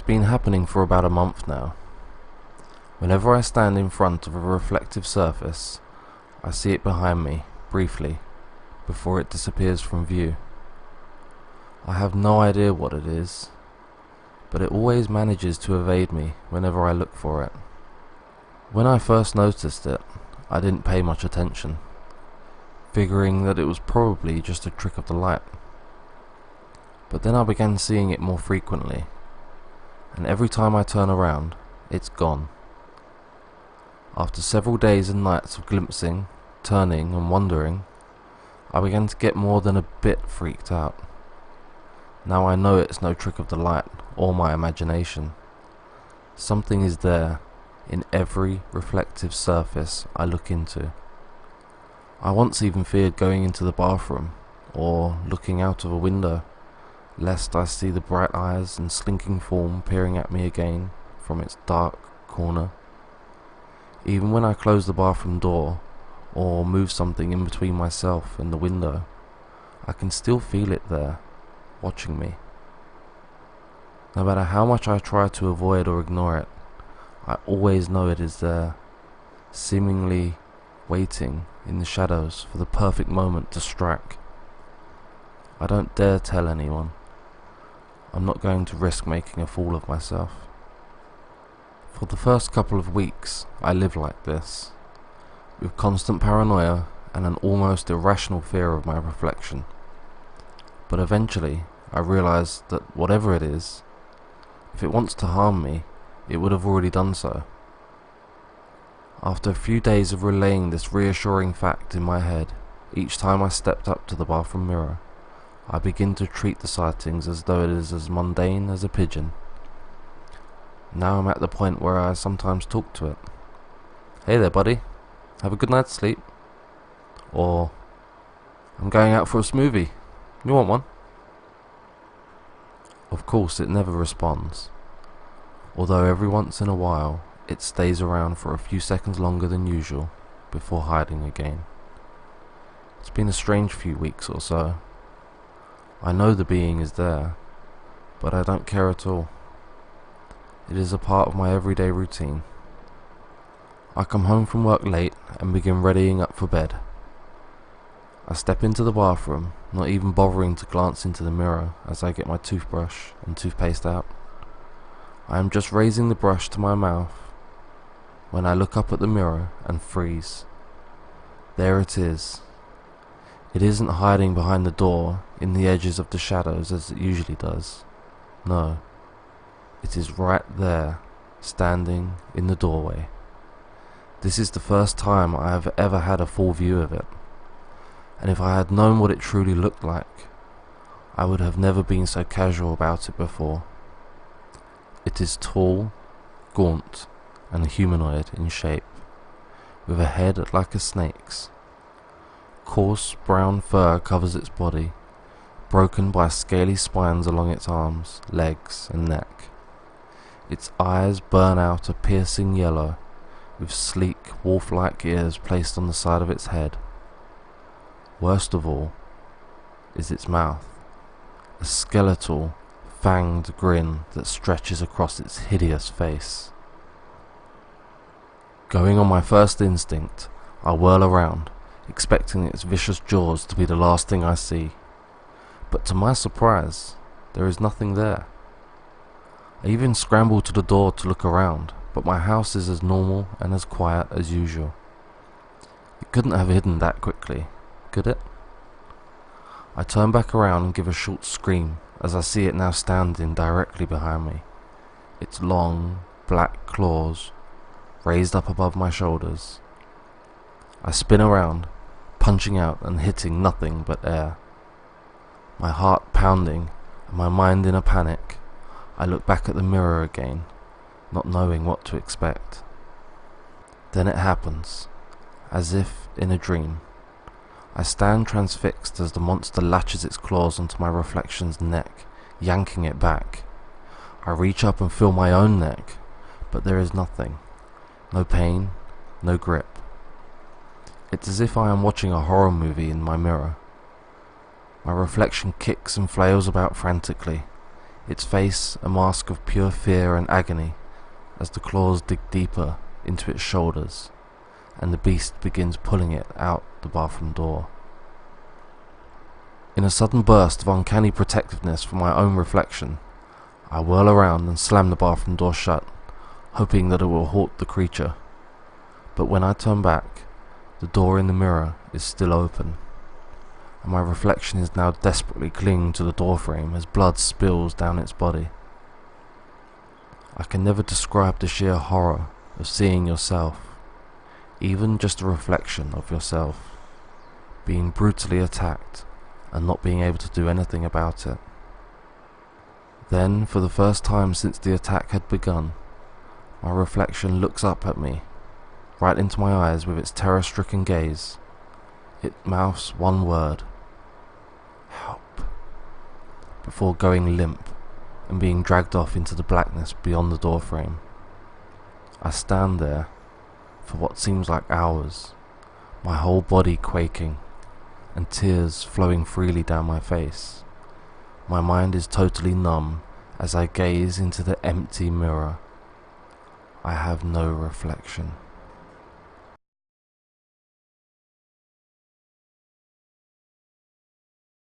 been happening for about a month now. Whenever I stand in front of a reflective surface, I see it behind me, briefly, before it disappears from view. I have no idea what it is, but it always manages to evade me whenever I look for it. When I first noticed it, I didn't pay much attention, figuring that it was probably just a trick of the light. But then I began seeing it more frequently, and every time I turn around, it's gone. After several days and nights of glimpsing, turning and wondering, I began to get more than a bit freaked out. Now I know it's no trick of the light or my imagination. Something is there in every reflective surface I look into. I once even feared going into the bathroom or looking out of a window, lest I see the bright eyes and slinking form peering at me again from its dark corner. Even when I close the bathroom door or move something in between myself and the window, I can still feel it there, watching me. No matter how much I try to avoid or ignore it, I always know it is there, seemingly waiting in the shadows for the perfect moment to strike. I don't dare tell anyone. I'm not going to risk making a fool of myself. For the first couple of weeks, I lived like this, with constant paranoia and an almost irrational fear of my reflection. But eventually, I realized that whatever it is, if it wants to harm me, it would have already done so. After a few days of relaying this reassuring fact in my head, each time I stepped up to the bathroom mirror, I begin to treat the sightings as though it is as mundane as a pigeon. Now I'm at the point where I sometimes talk to it. "Hey there, buddy. Have a good night's sleep." Or, "I'm going out for a smoothie. You want one?" Of course, it never responds, although every once in a while it stays around for a few seconds longer than usual before hiding again. It's been a strange few weeks or so. I know the being is there, but I don't care at all. It is a part of my everyday routine. I come home from work late and begin readying up for bed. I step into the bathroom, not even bothering to glance into the mirror as I get my toothbrush and toothpaste out. I am just raising the brush to my mouth when I look up at the mirror and freeze. There it is. It isn't hiding behind the door in the edges of the shadows as it usually does. No, it is right there, standing in the doorway. This is the first time I have ever had a full view of it, and if I had known what it truly looked like, I would have never been so casual about it before. It is tall, gaunt, and humanoid in shape, with a head like a snake's. Coarse brown fur covers its body, broken by scaly spines along its arms, legs, and neck. Its eyes burn out a piercing yellow, with sleek, wolf-like ears placed on the side of its head. Worst of all is its mouth, a skeletal, fanged grin that stretches across its hideous face. Going on my first instinct, I whirl around, expecting its vicious jaws to be the last thing I see. But to my surprise, there is nothing there. I even scramble to the door to look around, but my house is as normal and as quiet as usual. It couldn't have hidden that quickly, could it? I turn back around and give a short scream as I see it now standing directly behind me, its long, black claws raised up above my shoulders. I spin around, punching out and hitting nothing but air. My heart pounding and my mind in a panic, I look back at the mirror again, not knowing what to expect. Then it happens, as if in a dream. I stand transfixed as the monster latches its claws onto my reflection's neck, yanking it back. I reach up and feel my own neck, but there is nothing. No pain, no grip. It's as if I am watching a horror movie in my mirror. My reflection kicks and flails about frantically, its face a mask of pure fear and agony as the claws dig deeper into its shoulders and the beast begins pulling it out the bathroom door. In a sudden burst of uncanny protectiveness from my own reflection, I whirl around and slam the bathroom door shut, hoping that it will halt the creature. But when I turn back, the door in the mirror is still open, and my reflection is now desperately clinging to the doorframe as blood spills down its body. I can never describe the sheer horror of seeing yourself, even just a reflection of yourself, being brutally attacked and not being able to do anything about it. Then, for the first time since the attack had begun, my reflection looks up at me, right into my eyes with its terror-stricken gaze. It mouths one word: help, before going limp and being dragged off into the blackness beyond the doorframe. I stand there for what seems like hours, my whole body quaking and tears flowing freely down my face. My mind is totally numb as I gaze into the empty mirror. I have no reflection.